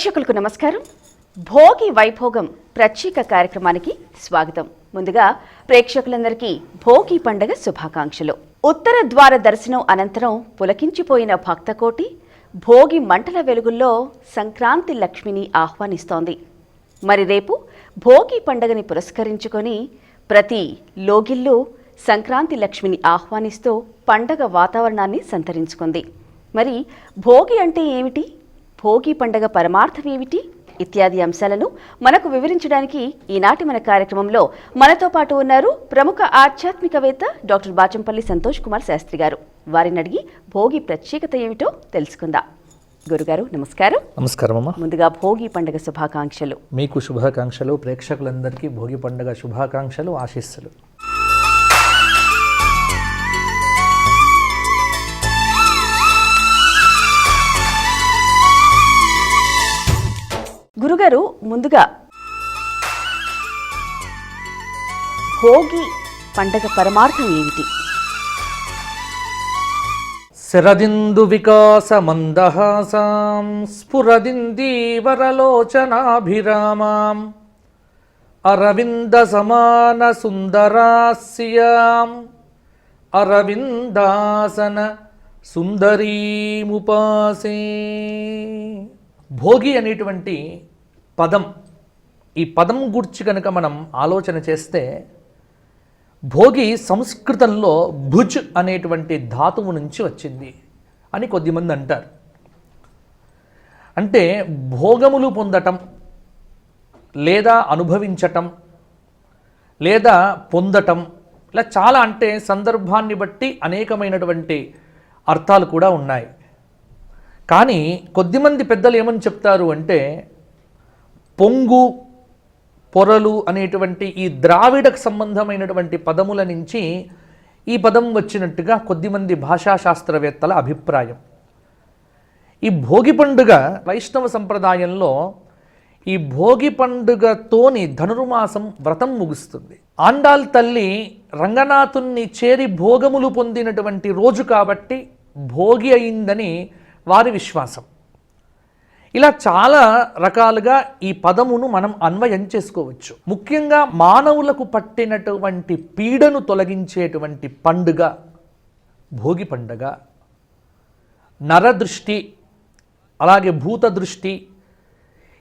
ప్రేక్షకులకు నమస్కారం. భోగి వైభోగం ప్రత్యేక కార్యక్రమానికి స్వాగతం. ముందుగా ప్రేక్షకులందరికీ భోగి పండుగ శుభాకాంక్షలు. ఉత్తర ద్వార దర్శనం అనంతరం పులకించిపోయిన భక్తకోటి భోగి మంటల వెలుగుల్లో సంక్రాంతి లక్ష్మిని ఆహ్వానిస్తోంది. మరి రేపు భోగి పండుగని పురస్కరించుకొని ప్రతి లోగిల్లో సంక్రాంతి లక్ష్మిని ఆహ్వానిస్తూ పండగ వాతావరణాన్ని సంతరించుకుంది. మరి భోగి అంటే ఏమిటి, భోగి పండగ పరమార్థం ఏమిటి ఇత్యాది అంశాలను మనకు వివరించడానికి ఈనాటి మన కార్యక్రమంలో మనతో పాటు ఉన్నారు ప్రముఖ ఆధ్యాత్మికవేత్త డాక్టర్ బాచంపల్లి సంతోష్ కుమార్ శాస్త్రి గారు. వారిని అడిగి భోగి ప్రత్యేకత ఏమిటో తెలుసుకుందాం. గురుగారు నమస్కారం. నమస్కారం అమ్మా. ముందుగా భోగి పండుగ శుభాకాంక్షలు. మీకు శుభాకాంక్షలు, ప్రేక్షకులందరికీ భోగి పండుగ శుభాకాంక్షలు, ఆశీస్సులు. గురుగారు, ముందుగా భోగి పండగ పరమార్థం ఏమిటి? శరదిందు వికాస మందహాసాం స్ఫురదిందీవరలోచనాభిరామాం అరవింద సమాన సుందరాస్యాం అరవిందాసన సుందరీముపాసే. భోగి అనేటువంటి పదం, ఈ పదం గురించి కనుక మనం ఆలోచన చేస్తే భోగి సంస్కృతంలో భుజ్ అనేటువంటి ధాతువు నుంచి వచ్చింది అని కొద్దిమంది అంటారు. అంటే భోగములు పొందటం లేదా అనుభవించటం లేదా పొందటం, ఇలా చాలా, అంటే సందర్భాన్ని బట్టి అనేకమైనటువంటి అర్థాలు కూడా ఉన్నాయి. కానీ కొద్దిమంది పెద్దలు ఏమని చెప్తారు అంటే పొంగు పొరలు అనేటువంటి ఈ ద్రావిడకు సంబంధమైనటువంటి పదముల నుంచి ఈ పదం వచ్చినట్టుగా కొద్దిమంది భాషా శాస్త్రవేత్తల అభిప్రాయం. ఈ భోగి పండుగ వైష్ణవ సంప్రదాయంలో ఈ భోగి పండుగతోని ధనుర్మాసం వ్రతం ముగుస్తుంది. ఆండాల్ తల్లి రంగనాథుణ్ణి చేరి భోగములు పొందినటువంటి రోజు కాబట్టి భోగి అయిందని వారి విశ్వాసం. ఇలా చాలా రకాలుగా ఈ పదమును మనం అన్వయం చేసుకోవచ్చు. ముఖ్యంగా మానవులకు పట్టినటువంటి పీడను తొలగించేటువంటి పండుగ భోగి పండుగ. నరదృష్టి, అలాగే భూత దృష్టి,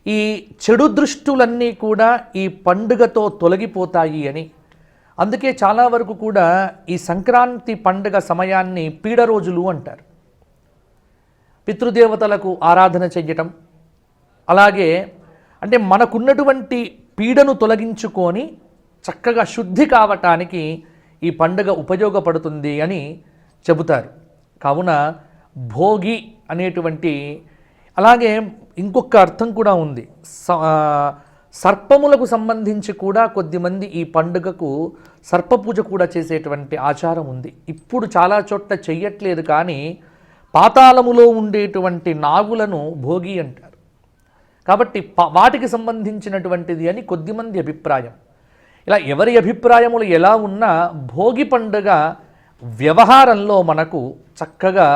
ఈ చెడు దృష్టులన్నీ కూడా ఈ పండుగతో తొలగిపోతాయి అని, అందుకే చాలా వరకు కూడా ఈ సంక్రాంతి పండుగ సమయాన్ని పీడ రోజులు అంటారు. పితృదేవతలకు ఆరాధన చెయ్యటం, అలాగే అంటే మనకున్నటువంటి పీడను తొలగించుకొని చక్కగా శుద్ధి కావటానికి ఈ పండుగ ఉపయోగపడుతుంది అని చెబుతారు. కావున భోగి అనేటువంటి, అలాగే ఇంకొక అర్థం కూడా ఉంది. సర్పములకు సంబంధించి కూడా కొద్దిమంది ఈ పండుగకు సర్పపూజ కూడా చేసేటువంటి ఆచారం ఉంది. ఇప్పుడు చాలా చోట్ల చెయ్యట్లేదు, కానీ పాతాళములో ఉండేటువంటి నాగులను భోగి అంటారు. కాబట్టి వాటికి సంబంధించినటువంటిది అని కొద్దిమంది అభిప్రాయం. ఇలా ఎవరి అభిప్రాయములు ఎలా ఉన్నా భోగి పండుగ వ్యవహారంలో మనకు చక్కగా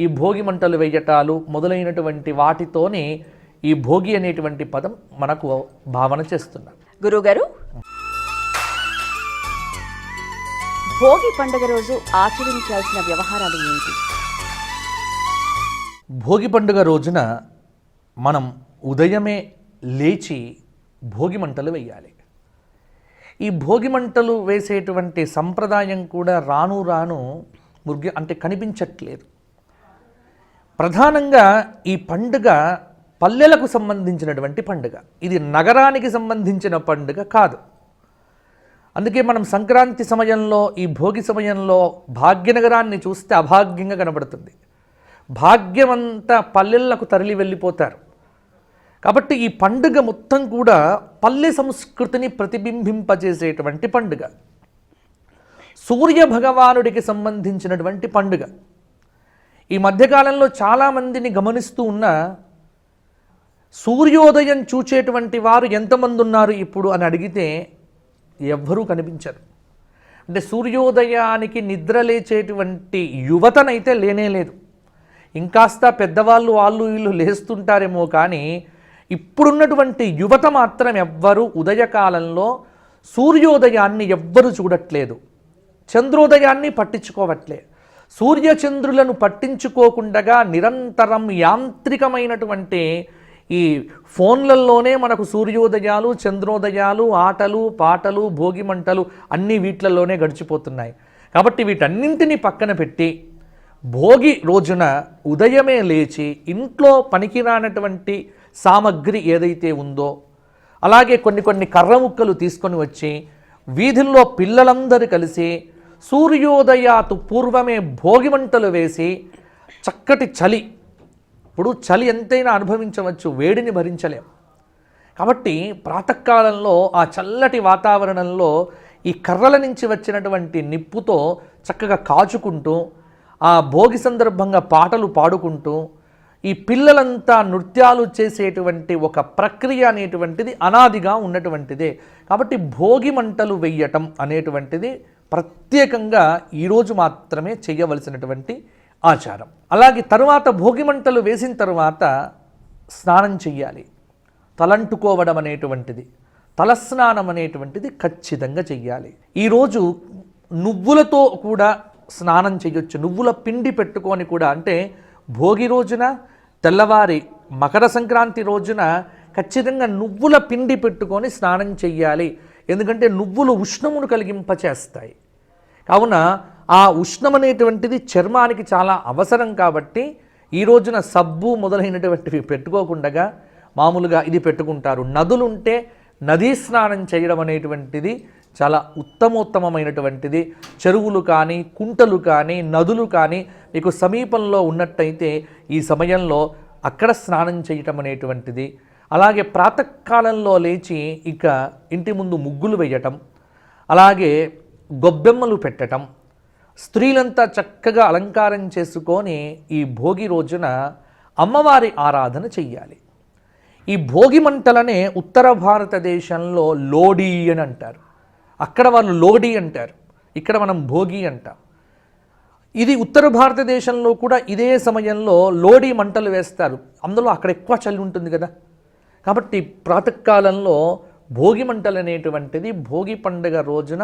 ఈ భోగి మంటలు వేయటాలు మొదలైనటువంటి వాటితోనే ఈ భోగి అనేటువంటి పదం మనకు భావన చేస్తున్నారు. గురువుగారు, భోగి పండుగ రోజు ఆచరించాల్సిన వ్యవహారాలు ఏంటి? భోగి పండుగ రోజున మనం ఉదయమే లేచి భోగి మంటలు వేయాలి. ఈ భోగి మంటలు వేసేటువంటి సంప్రదాయం కూడా రాను రాను అంటే కనిపించట్లేదు. ప్రధానంగా ఈ పండుగ పల్లెలకు సంబంధించినటువంటి పండుగ, ఇది నగరానికి సంబంధించిన పండుగ కాదు. అందుకే మనం సంక్రాంతి సమయంలో, ఈ భోగి సమయంలో భాగ్యనగరాన్ని చూస్తే అభాగ్యంగా కనబడుతుంది. భాగ్యమంతా పల్లెలకు తరలి వెళ్ళిపోతారు. కాబట్టి ఈ పండుగ మొత్తం కూడా పల్లె సంస్కృతిని ప్రతిబింబింపజేసేటువంటి పండుగ, సూర్య భగవానుడికి సంబంధించినటువంటి పండుగ. ఈ మధ్యకాలంలో చాలామందిని గమనిస్తూ ఉన్న సూర్యోదయం చూచేటువంటి వారు ఎంతమంది ఉన్నారు ఇప్పుడు అని అడిగితే ఎవ్వరూ కనిపించరు. అంటే సూర్యోదయానికి నిద్ర లేచేటువంటి యువతనైతే లేనే లేదు. ఇంకాస్త పెద్దవాళ్ళు వాళ్ళు వీళ్ళు లేస్తుంటారేమో, కానీ ఇప్పుడున్నటువంటి యువత మాత్రం ఎవ్వరూ ఉదయకాలంలో సూర్యోదయాన్ని ఎవ్వరూ చూడట్లేదు, చంద్రోదయాన్ని పట్టించుకోవట్లే. సూర్యచంద్రులను పట్టించుకోకుండా నిరంతరం యాంత్రికమైనటువంటి ఈ ఫోన్లలోనే మనకు సూర్యోదయాలు, చంద్రోదయాలు, ఆటలు పాటలు, భోగి మంటలు అన్నీ వీటిలలోనే గడిచిపోతున్నాయి. కాబట్టి వీటన్నింటినీ పక్కన పెట్టి భోగి రోజున ఉదయమే లేచి ఇంట్లో పనికిరానటువంటి సామగ్రి ఏదైతే ఉందో, అలాగే కొన్ని కర్ర ముక్కలు తీసుకొని వచ్చి వీధుల్లో పిల్లలందరూ కలిసి సూర్యోదయాతు పూర్వమే భోగి మంటలు వేసి చక్కటి చలి, ఇప్పుడు చలి ఎంతైనా అనుభవించవచ్చు, వేడిని భరించలేం. కాబట్టి ప్రాతకాలంలో ఆ చల్లటి వాతావరణంలో ఈ కర్రల నుంచి వచ్చినటువంటి నిప్పుతో చక్కగా కాచుకుంటూ ఆ భోగి సందర్భంగా పాటలు పాడుకుంటూ ఈ పిల్లలంతా నృత్యాలు చేసేటువంటి ఒక ప్రక్రియ అనేటువంటిది అనాదిగా ఉన్నటువంటిదే. కాబట్టి భోగి మంటలు వెయ్యటం అనేటువంటిది ప్రత్యేకంగా ఈరోజు మాత్రమే చేయవలసినటువంటి ఆచారం. అలాగే తరువాత భోగి మంటలు వేసిన తర్వాత స్నానం చెయ్యాలి. తలంటుకోవడం అనేటువంటిది, తలస్నానం అనేటువంటిది ఖచ్చితంగా చెయ్యాలి. ఈరోజు నువ్వులతో కూడా స్నానం చేయొచ్చు. నువ్వుల పిండి పెట్టుకొని కూడా, అంటే భోగి రోజున తెల్లవారి మకర సంక్రాంతి రోజున ఖచ్చితంగా నువ్వుల పిండి పెట్టుకొని స్నానం చెయ్యాలి. ఎందుకంటే నువ్వులు ఉష్ణమును కలిగింపచేస్తాయి. కావున ఆ ఉష్ణం అనేటువంటిది చర్మానికి చాలా అవసరం. కాబట్టి ఈ రోజున సబ్బు మొదలైనటువంటివి పెట్టుకోకుండా మామూలుగా ఇది పెట్టుకుంటారు. నదులుంటే నదీ స్నానం చేయడం అనేటువంటిది చాలా ఉత్తమోత్తమైనటువంటిది. చెరువులు కానీ, కుంటలు కానీ, నదులు కానీ మీకు సమీపంలో ఉన్నట్టయితే ఈ సమయంలో అక్కడ స్నానం చేయటం అనేటువంటిది. అలాగే ప్రాతకాలంలో లేచి ఇక ఇంటి ముందు ముగ్గులు వేయటం, అలాగే గొబ్బెమ్మలు పెట్టటం, స్త్రీలంతా చక్కగా అలంకారం చేసుకొని ఈ భోగి రోజున అమ్మవారి ఆరాధన చెయ్యాలి. ఈ భోగి మంటలనే ఉత్తర భారతదేశంలో లోడీ అని అంటారు. అక్కడ వాళ్ళు లోడీ అంటారు, ఇక్కడ మనం భోగి అంటాం. ఇది ఉత్తర భారతదేశంలో కూడా ఇదే సమయంలో లోడీ మంటలు వేస్తారు. అందులో అక్కడ ఎక్కువ చలి ఉంటుంది కదా. కాబట్టి ప్రాతకాలంలో భోగి మంటలు అనేటువంటిది భోగి పండుగ రోజున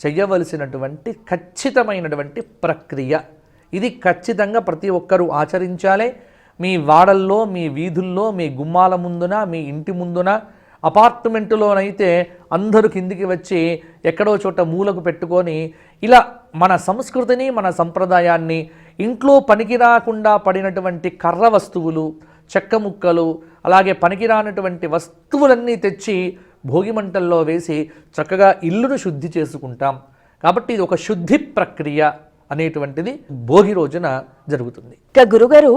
చేయవలసినటువంటి ఖచ్చితమైనటువంటి ప్రక్రియ. ఇది ఖచ్చితంగా ప్రతి ఒక్కరూ ఆచరించాలి. మీ వాడల్లో, మీ వీధుల్లో, మీ గుమ్మాల ముందున, మీ ఇంటి ముందున, అపార్ట్మెంటులోనైతే అందరూ కిందికి వచ్చి ఎక్కడో చోట మూలకు పెట్టుకొని ఇలా మన సంస్కృతిని, మన సంప్రదాయాన్ని, ఇంట్లో పనికిరాకుండా పడినటువంటి కర్ర వస్తువులు, చెక్క ముక్కలు, అలాగే పనికిరానటువంటి వస్తువులన్నీ తెచ్చి భోగి మంటల్లో వేసి చక్కగా ఇల్లును శుద్ధి చేసుకుంటాం. కాబట్టి ఇది ఒక శుద్ధి ప్రక్రియ అనేటువంటిది భోగి రోజున జరుగుతుంది. ఇక గురుగారు,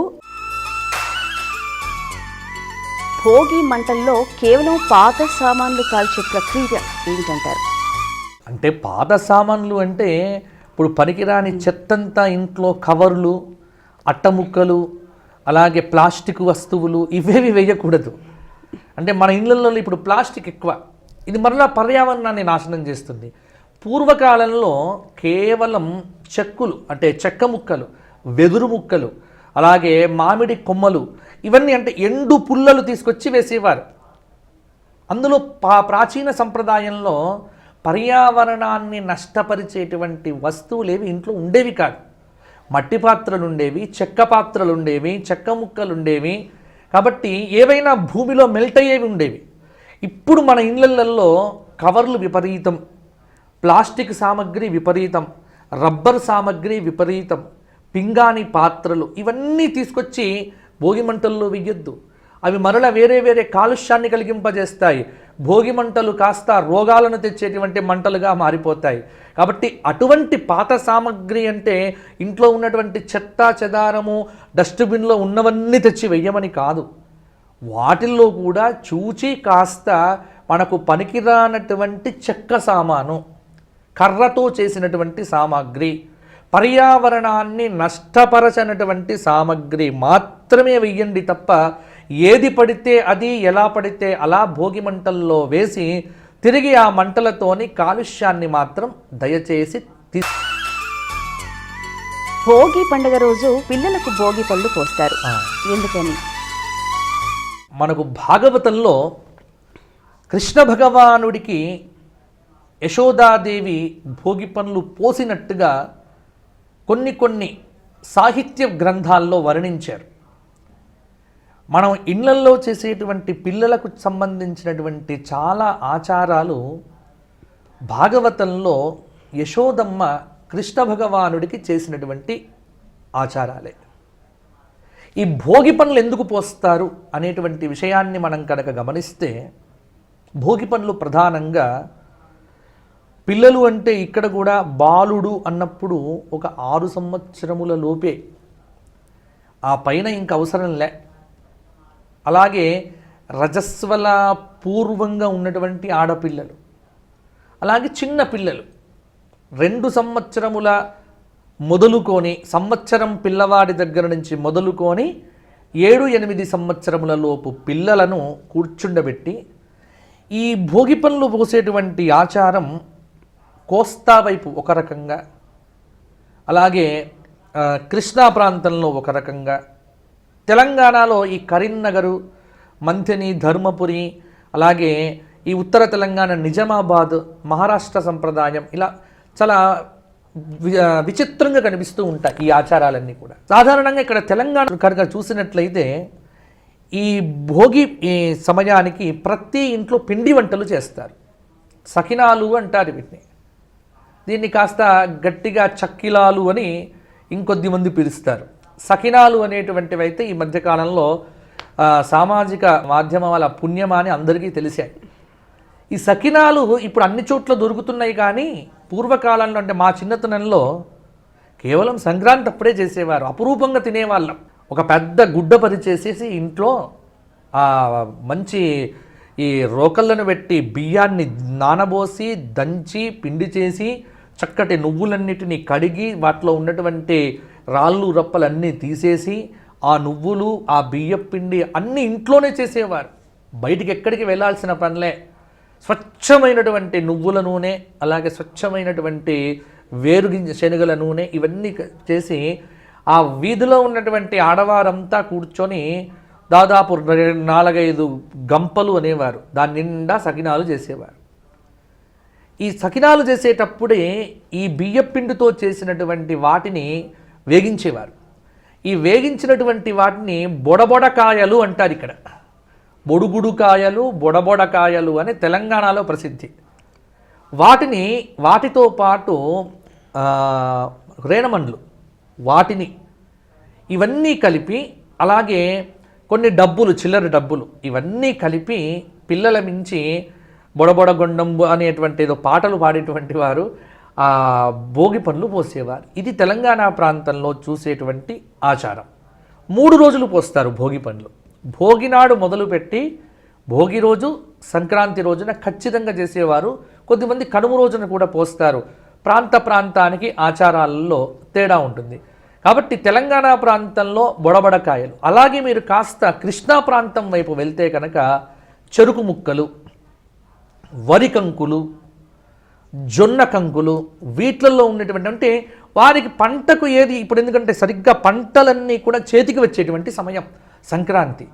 భోగి మంటల్లో కేవలం పాత సామాన్లు కాల్చే ప్రక్రియ ఏంటంటారు? అంటే పాత సామాన్లు అంటే ఇప్పుడు పనికిరాని చెత్తంతా ఇంట్లో కవర్లు, అట్టముక్కలు, అలాగే ప్లాస్టిక్ వస్తువులు ఇవేవి వేయకూడదు. అంటే మన ఇళ్ళల్లో ఇప్పుడు ప్లాస్టిక్ ఎక్కువ, ఇది మరలా పర్యావరణాన్ని నాశనం చేస్తుంది. పూర్వకాలంలో కేవలం చెక్కులు, అంటే చెక్క ముక్కలు, వెదురు ముక్కలు, అలాగే మామిడి కొమ్మలు, ఇవన్నీ అంటే ఎండు పుల్లలు తీసుకొచ్చి వేసేవారు. అందులో ప్రాచీన సంప్రదాయంలో పర్యావరణాన్ని నష్టపరిచేటువంటి వస్తువులేవి ఇంట్లో ఉండేవి కాదు. మట్టి పాత్రలు ఉండేవి, చెక్క పాత్రలు ఉండేవి, చెక్క ముక్కలు ఉండేవి. కాబట్టి ఏవైనా భూమిలో మెల్ట్ అయ్యేవి ఉండేవి. ఇప్పుడు మన ఇళ్ళల్లో కవర్లు విపరీతం, ప్లాస్టిక్ సామగ్రి విపరీతం, రబ్బర్ సామగ్రి విపరీతం, పింగాణి పాత్రలు ఇవన్నీ తీసుకొచ్చి భోగి మంటల్లో వెయ్యొద్దు. అవి మరలా వేరే కాలుష్యాన్ని కలిగింపజేస్తాయి. భోగి మంటలు కాస్త రోగాలను తెచ్చేటువంటి మంటలుగా మారిపోతాయి. కాబట్టి అటువంటి పాత సామగ్రి అంటే ఇంట్లో ఉన్నటువంటి చెత్త చెదారము, డస్ట్బిన్లో ఉన్నవన్నీ తెచ్చి వెయ్యమని కాదు. వాటిల్లో కూడా చూచి కాస్త మనకు పనికిరానటువంటి చెక్క సామాను, కర్రతో చేసినటువంటి సామాగ్రి, పర్యావరణాన్ని నష్టపరచనటువంటి సామగ్రి మాత్రమే వెయ్యండి తప్ప ఏది పడితే అది, ఎలా పడితే అలా భోగి మంటల్లో వేసి తిరిగి ఆ మంటలతోని కాలుష్యాన్ని మాత్రం దయచేసి భోగి పండుగ రోజు పిల్లలకు భోగి పళ్ళు పోస్తారు, ఎందుకని? మనకు భాగవతంలో కృష్ణ భగవానుడికి యశోదాదేవి భోగి పండ్లు పోసినట్టుగా కొన్ని సాహిత్య గ్రంథాల్లో వర్ణించారు. మనం ఇళ్లల్లో చేసేటువంటి పిల్లలకు సంబంధించినటువంటి చాలా ఆచారాలు భాగవతంలో యశోదమ్మ కృష్ణ భగవానుడికి చేసినటువంటి ఆచారాలే. ఈ భోగి పండ్లు ఎందుకు పోస్తారు అనేటువంటి విషయాన్ని మనం కనుక గమనిస్తే, భోగి పండ్లు ప్రధానంగా పిల్లలు అంటే ఇక్కడ కూడా బాలుడు అన్నప్పుడు ఒక 6 సంవత్సరముల లోపే, ఆ పైన ఇంక అవసరం లే. అలాగే రజస్వల పూర్వంగా ఉన్నటువంటి ఆడపిల్లలు, అలాగే చిన్న పిల్లలు 2 సంవత్సరముల మొదలుకొని, సంవత్సరం పిల్లవాడి దగ్గర నుంచి మొదలుకొని 7-8 సంవత్సరముల లోపు పిల్లలను కూర్చుండబెట్టి ఈ భోగి పండ్లు పోసేటువంటి ఆచారం కోస్తా వైపు ఒక రకంగా, అలాగే కృష్ణా ప్రాంతంలో ఒక రకంగా, తెలంగాణలో ఈ కరీంనగరు, మంథని, ధర్మపురి, అలాగే ఈ ఉత్తర తెలంగాణ నిజామాబాద్, మహారాష్ట్ర సంప్రదాయం, ఇలా చాలా విచిత్రంగా కనిపిస్తూ ఉంటాయి ఈ ఆచారాలన్నీ కూడా. సాధారణంగా ఇక్కడ తెలంగాణ కనుక చూసినట్లయితే ఈ భోగి ఈ సమయానికి ప్రతి ఇంట్లో పిండి వంటలు చేస్తారు. సకినాలు అంటారు వీటిని. దీన్ని కాస్త గట్టిగా చక్కిలాలు అని ఇంకొద్ది మంది పిలుస్తారు. సకినాలు అనేటువంటివి అయితే ఈ మధ్యకాలంలో సామాజిక మాధ్యమాల పుణ్యమాని అందరికీ తెలిసాయి. ఈ సకినాలు ఇప్పుడు అన్ని చోట్ల దొరుకుతున్నాయి, కానీ పూర్వకాలంలో అంటే మా చిన్నతనంలో కేవలం సంక్రాంతి అప్పుడే చేసేవారు, అపురూపంగా తినేవాళ్ళం. ఒక పెద్ద గుడ్డ పరిచేసేసి ఇంట్లో మంచి ఈ రోకళ్ళను పెట్టి బియ్యాన్ని నానబోసి దంచి పిండి చేసి చక్కటి నువ్వులన్నిటినీ కడిగి వాటిలో ఉన్నటువంటి రాళ్ళు రప్పలన్నీ తీసేసి ఆ నువ్వులు, ఆ బియ్యం పిండి అన్నీ ఇంట్లోనే చేసేవారు. బయటికి ఎక్కడికి వెళ్ళాల్సిన పనిలే. స్వచ్ఛమైనటువంటి నువ్వుల నూనె, అలాగే స్వచ్ఛమైనటువంటి వేరుగింజ శనగల నూనె, ఇవన్నీ చేసి ఆ వీధిలో ఉన్నటువంటి ఆడవారంతా కూర్చొని దాదాపు 4-5 గంపలు అనేవారు, దాని నిండా సకినాలు చేసేవారు. ఈ సకినాలు చేసేటప్పుడే ఈ బియ్యపిండితో చేసినటువంటి వాటిని వేగించేవారు. ఈ వేగించినటువంటి వాటిని బొడబొడకాయలు అంటారు. ఇక్కడ బొడుగుడుకాయలు, బొడబొడకాయలు అని తెలంగాణలో ప్రసిద్ధి. వాటితో పాటు రేణమండ్లు, వాటిని ఇవన్నీ కలిపి, అలాగే కొన్ని డబ్బులు, చిల్లర డబ్బులు, ఇవన్నీ కలిపి పిల్లల మించి బొడబొడగొండం అనేటువంటి ఏదో పాటలు పాడేటువంటి వారు ఆ భోగి పండ్లు పోసేవారు. ఇది తెలంగాణ ప్రాంతంలో చూసేటువంటి ఆచారం. 3 రోజులు పోస్తారు భోగి పండ్లు. భోగి నాడు మొదలుపెట్టి భోగి రోజు, సంక్రాంతి రోజున ఖచ్చితంగా చేసేవారు. కొద్దిమంది కనుమ రోజున కూడా పోస్తారు. ప్రాంతానికి ఆచారాలలో తేడా ఉంటుంది. కాబట్టి తెలంగాణ ప్రాంతంలో బొడబడకాయలు, అలాగే మీరు కాస్త కృష్ణా ప్రాంతం వైపు వెళ్తే కనుక చెరుకు ముక్కలు, వరి కంకులు, జొన్న కంకులు, వీటిల్లో ఉన్నటువంటి, అంటే వారికి పంటకు ఏది ఇప్పుడు, ఎందుకంటే సరిగ్గా పంటలన్నీ కూడా చేతికి వచ్చేటువంటి సమయం సంక్రాంతి.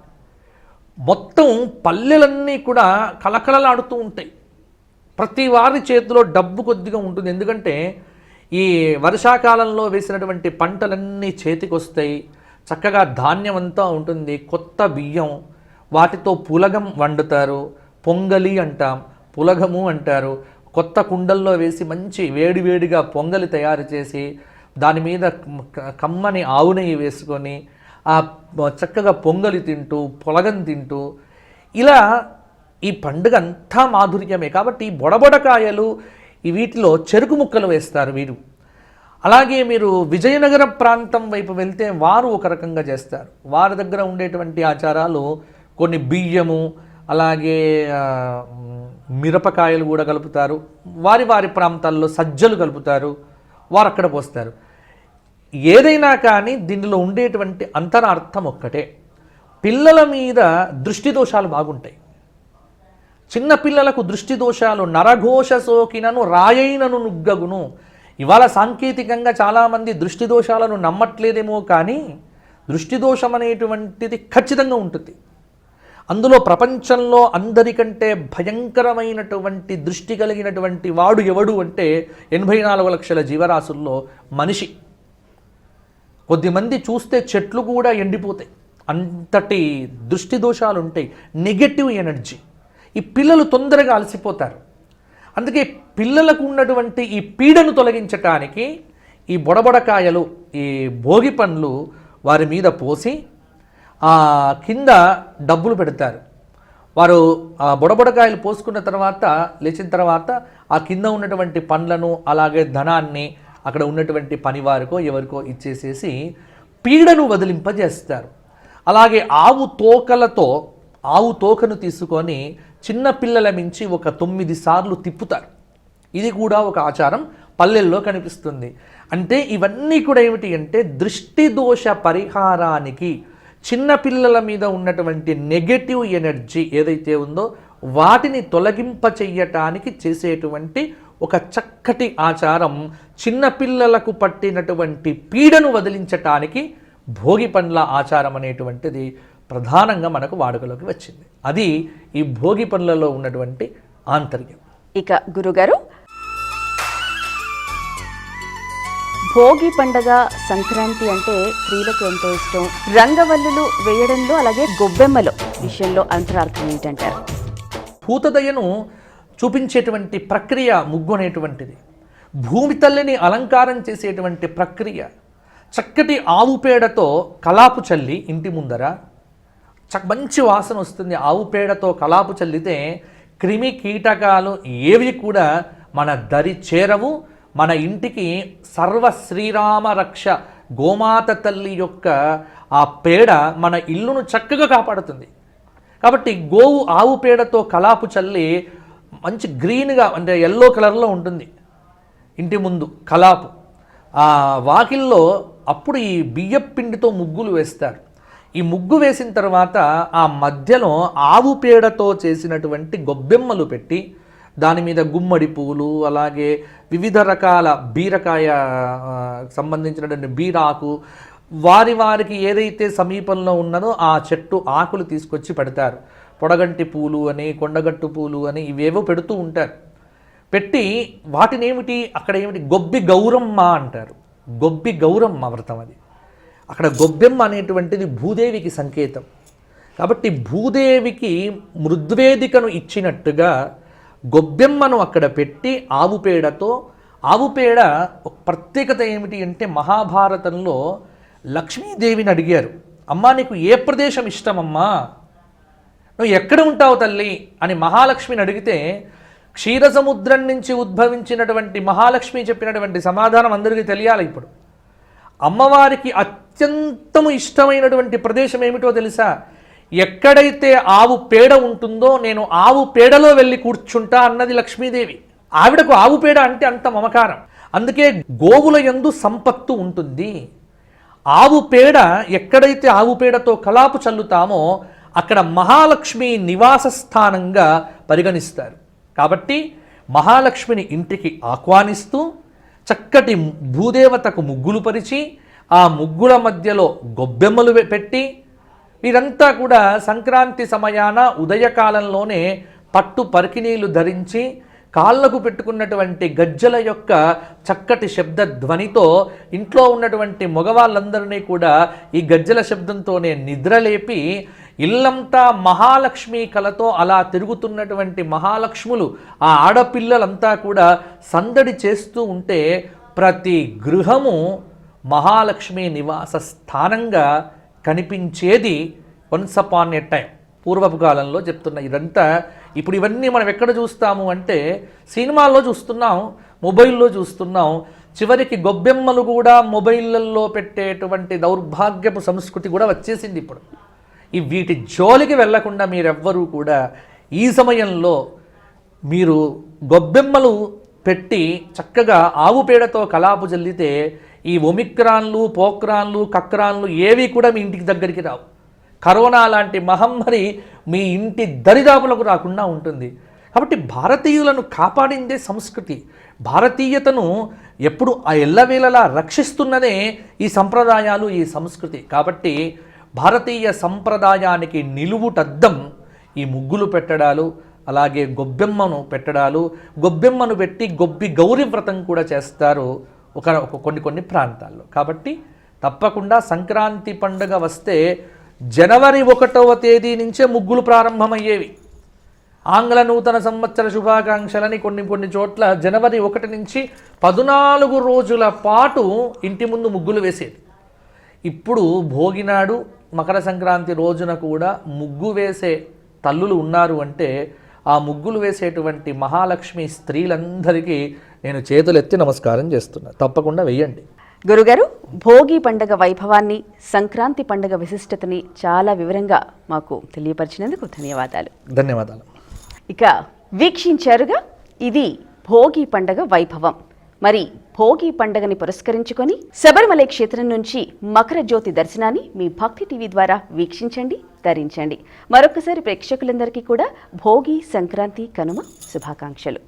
మొత్తం పల్లెలన్నీ కూడా కలకలలాడుతూ ఉంటాయి. ప్రతి వారి చేతిలో డబ్బు కొద్దిగా ఉంటుంది. ఎందుకంటే ఈ వర్షాకాలంలో వేసినటువంటి పంటలన్నీ చేతికి వస్తాయి. చక్కగా ధాన్యం అంతా ఉంటుంది, కొత్త బియ్యం, వాటితో పులగం వండుతారు. పొంగలి అంటాం, పులగము అంటారు. కొత్త కుండల్లో వేసి మంచి వేడివేడిగా పొంగలి తయారు చేసి దాని మీద కమ్మని ఆవు నెయ్యి వేసుకొని ఆ చక్కగా పొంగలి తింటూ, పులగం తింటూ, ఇలా ఈ పండుగ అంతా మాధుర్యమే. కాబట్టి బొడబొడకాయలు, వీటిలో చెరుకు ముక్కలు వేస్తారు వీరు. అలాగే మీరు విజయనగర ప్రాంతం వైపు వెళ్తే వారు ఒక రకంగా చేస్తారు. వారి దగ్గర ఉండేటువంటి ఆచారాలు కొన్ని బియ్యము, అలాగే మిరపకాయలు కూడా కలుపుతారు. వారి ప్రాంతాల్లో సజ్జలు కలుపుతారు, వారు అక్కడ పోస్తారు. ఏదైనా కానీ దీనిలో ఉండేటువంటి అంతరార్థం ఒక్కటే, పిల్లల మీద దృష్టి దోషాలు బాగుంటాయి. చిన్న పిల్లలకు దృష్టి దోషాలు నరఘోష సోకినను రాయైనను నుగ్గగును. ఇవాళ సాంకేతికంగా చాలామంది దృష్టి దోషాలను నమ్మట్లేదేమో, కానీ దృష్టి దోషం అనేటువంటిది ఖచ్చితంగా ఉంటుంది. అందులో ప్రపంచంలో అందరికంటే భయంకరమైనటువంటి దృష్టి కలిగినటువంటి వాడు ఎవడు అంటే 84 లక్షల జీవరాశుల్లో మనిషి. కొద్దిమంది చూస్తే చెట్లు కూడా ఎండిపోతాయి, అంతటి దృష్టి దోషాలు ఉంటాయి, నెగటివ్ ఎనర్జీ. ఈ పిల్లలు తొందరగా అలసిపోతారు. అందుకే పిల్లలకు ఉన్నటువంటి ఈ పీడను తొలగించటానికి ఈ బొడబొడకాయలు, ఈ భోగి పండ్లు వారి మీద పోసి కింద డబ్బులు పెడతారు. వారు ఆ బొడబొడకాయలు పోసుకున్న తర్వాత లేచిన తర్వాత ఆ కింద ఉన్నటువంటి పండ్లను అలాగే ధనాన్ని అక్కడ ఉన్నటువంటి పనివారికో ఎవరికో ఇచ్చేసేసి పీడను వదిలింపజేస్తారు. అలాగే ఆవు తోకను తీసుకొని చిన్న పిల్లల మించి ఒక 9 సార్లు తిప్పుతారు. ఇది కూడా ఒక ఆచారం పల్లెల్లో కనిపిస్తుంది. అంటే ఇవన్నీ కూడా ఏమిటి అంటే దృష్టి దోష పరిహారానికి, చిన్న పిల్లల మీద ఉన్నటువంటి నెగటివ్ ఎనర్జీ ఏదైతే ఉందో వాటిని తొలగింప చెయ్యటానికి చేసేటువంటి ఒక చక్కటి ఆచారం. చిన్నపిల్లలకు పట్టినటువంటి పీడను వదిలించటానికి భోగి పండ్ల ఆచారం అనేటువంటిది ప్రధానంగా మనకు వాడుకలోకి వచ్చింది. అది ఈ భోగి పండ్లలో ఉన్నటువంటి ఆంతర్యం. ఇక గురుగారు, భోగి పండగ సంక్రాంతి అంటే స్త్రీలకు ఎంతో ఇష్టం. రంగవల్లులు వేయడంలో అలాగే గొబ్బెమ్మల విషయంలో అంతరార్థం ఏంటంటారు? భూతదయను చూపించేటువంటి ప్రక్రియ ముగ్గు అనేటువంటిది, భూమి తల్లిని అలంకారం చేసేటువంటి ప్రక్రియ. చక్కటి ఆవు పేడతో కలాపు చల్లి ఇంటి ముందర మంచి వాసన వస్తుంది. ఆవు పేడతో కలాపు చల్లితే క్రిమి కీటకాలు ఏవి కూడా మన దరి చేరవు. మన ఇంటికి సర్వ శ్రీరామ రక్ష గోమాత తల్లి యొక్క ఆ పేడ మన ఇల్లును చక్కగా కాపాడుతుంది. కాబట్టి ఆవు పేడతో కలాపు చల్లి మంచి గ్రీన్గా అంటే ఎల్లో కలర్లో ఉంటుంది ఇంటి ముందు కలాపు. ఆ వాకిల్లో అప్పుడు ఈ బియ్యపు పిండితో ముగ్గులు వేస్తారు. ఈ ముగ్గు వేసిన తర్వాత ఆ మధ్యలో ఆవు పేడతో చేసినటువంటి గొబ్బెమ్మలు పెట్టి దాని మీద గుమ్మడి పూలు అలాగే వివిధ రకాల బీరకాయ సంబంధించినటువంటి బీరాకు వారికి ఏదైతే సమీపంలో ఉన్నదో ఆ చెట్టు ఆకులు తీసుకొచ్చి పెడతారు. పొడగంటి పూలు అని, కొండగట్టు పూలు అని ఇవేవో పెడుతూ ఉంటారు. పెట్టి వాటిని అక్కడ గొబ్బి గౌరమ్మ అంటారు. గొబ్బి గౌరమ్మ వ్రతం అది. అక్కడ గొబ్బెమ్మ అనేటువంటిది భూదేవికి సంకేతం. కాబట్టి భూదేవికి మృద్వేదికను ఇచ్చినట్టుగా గొబ్బెమ్మను అక్కడ పెట్టి ఆవు పేడ ఒక ప్రత్యేకత ఏమిటి అంటే మహాభారతంలో లక్ష్మీదేవిని అడిగారు, అమ్మా నీకు ఏ ప్రదేశం ఇష్టమమ్మా, నువ్వు ఎక్కడ ఉంటావు తల్లి అని మహాలక్ష్మిని అడిగితే క్షీరసముద్రం నుంచి ఉద్భవించినటువంటి మహాలక్ష్మి చెప్పినటువంటి సమాధానం అందరికీ తెలియాలి. ఇప్పుడు అమ్మవారికి అత్యంతము ఇష్టమైనటువంటి ప్రదేశం ఏమిటో తెలుసా? ఎక్కడైతే ఆవు పేడ ఉంటుందో నేను ఆవు పేడలో వెళ్ళి కూర్చుంటా అన్నది లక్ష్మీదేవి. ఆవిడకు ఆవు పేడ అంటే అంత మమకారం. అందుకే గోవుల యందు సంపత్తు ఉంటుంది. ఆవు పేడ ఎక్కడైతే ఆవు పేడతో కలాపు చల్లుతామో అక్కడ మహాలక్ష్మి నివాస స్థానంగా పరిగణిస్తారు. కాబట్టి మహాలక్ష్మిని ఇంటికి ఆహ్వానిస్తూ చక్కటి భూదేవతకు ముగ్గులు పరిచి ఆ ముగ్గుల మధ్యలో గొబ్బెమ్మలు పెట్టి వీరంతా కూడా సంక్రాంతి సమయాన ఉదయకాలంలోనే పట్టు పరికినీలు ధరించి కాళ్ళకు పెట్టుకున్నటువంటి గజ్జల యొక్క చక్కటి శబ్ద ధ్వనితో ఇంట్లో ఉన్నటువంటి మగవాళ్ళందరినీ కూడా ఈ గజ్జల శబ్దంతోనే నిద్రలేపి ఇల్లంతా మహాలక్ష్మి కలతో అలా తిరుగుతున్నటువంటి మహాలక్ష్ములు ఆ ఆడపిల్లలంతా కూడా సందడి చేస్తూ ఉంటే ప్రతి గృహము మహాలక్ష్మి నివాస స్థానంగా కనిపించేది వన్స్ అపాన్ ఎ టైం. పూర్వపు కాలంలో చెప్తున్న ఇదంతా ఇప్పుడు ఇవన్నీ మనం ఎక్కడ చూస్తాము అంటే సినిమాల్లో చూస్తున్నాం, మొబైల్లో చూస్తున్నాం. చివరికి గొబ్బెమ్మలు కూడా మొబైళ్ళల్లో పెట్టేటువంటి దౌర్భాగ్యపు సంస్కృతి కూడా వచ్చేసింది ఇప్పుడు. వీటి జోలికి వెళ్లకుండా మీరెవ్వరూ కూడా ఈ సమయంలో మీరు గొబ్బెమ్మలు పెట్టి చక్కగా ఆవు పేడతో కలాపు జల్లితే ఈ ఒమిక్రాన్లు, పోక్రాన్లు, కక్రాన్లు ఏవి కూడా మీ ఇంటికి దగ్గరికి రావు. కరోనా లాంటి మహమ్మారి మీ ఇంటి దరిదాపులకు రాకుండా ఉంటుంది. కాబట్టి భారతీయులను కాపాడిందే సంస్కృతి. భారతీయతను ఎప్పుడు ఆ ఎల్లవేళలా రక్షిస్తున్నదే ఈ సంప్రదాయాలు, ఈ సంస్కృతి. కాబట్టి భారతీయ సంప్రదాయానికి నిలువుటద్దం ఈ ముగ్గులు పెట్టడాలు, అలాగే గొబ్బెమ్మను పెట్టడాలు. గొబ్బెమ్మను పెట్టి గొబ్బి గౌరీ వ్రతం కూడా చేస్తారు కొన్ని ప్రాంతాల్లో. కాబట్టి తప్పకుండా సంక్రాంతి పండుగ వస్తే జనవరి 1వ తేదీ నుంచే ముగ్గులు ప్రారంభమయ్యేవి. ఆంగ్ల నూతన సంవత్సర శుభాకాంక్షలని కొన్ని చోట్ల జనవరి 1 నుంచి 14 రోజుల పాటు ఇంటి ముందు ముగ్గులు వేసేది. ఇప్పుడు భోగినాడు మకర సంక్రాంతి రోజున కూడా ముగ్గు వేసే తల్లులు ఉన్నారు అంటే ఆ ముగ్గులు వేసేటువంటి మహాలక్ష్మి స్త్రీలందరికీ నేను చేతులెత్తి నమస్కారం చేస్తున్నా. తప్పకుండా వెయ్యండి. గురుగారు, భోగి పండుగ వైభవాన్ని, సంక్రాంతి పండుగ విశిష్టతని చాలా వివరంగా మాకు తెలియపరిచినందుకు ధన్యవాదాలు. ధన్యవాదాలు. ఇక వీక్షించారుగా, ఇది భోగి పండుగ వైభవం. మరి భోగి పండుగని పురస్కరించుకొని శబరిమల క్షేత్రం నుంచి మకర జ్యోతి దర్శనాన్ని మీ భక్తి టీవీ ద్వారా వీక్షించండి, ధరించండి. మరొకసారి ప్రేక్షకులందరికీ కూడా భోగి, సంక్రాంతి, కనుమ శుభాకాంక్షలు.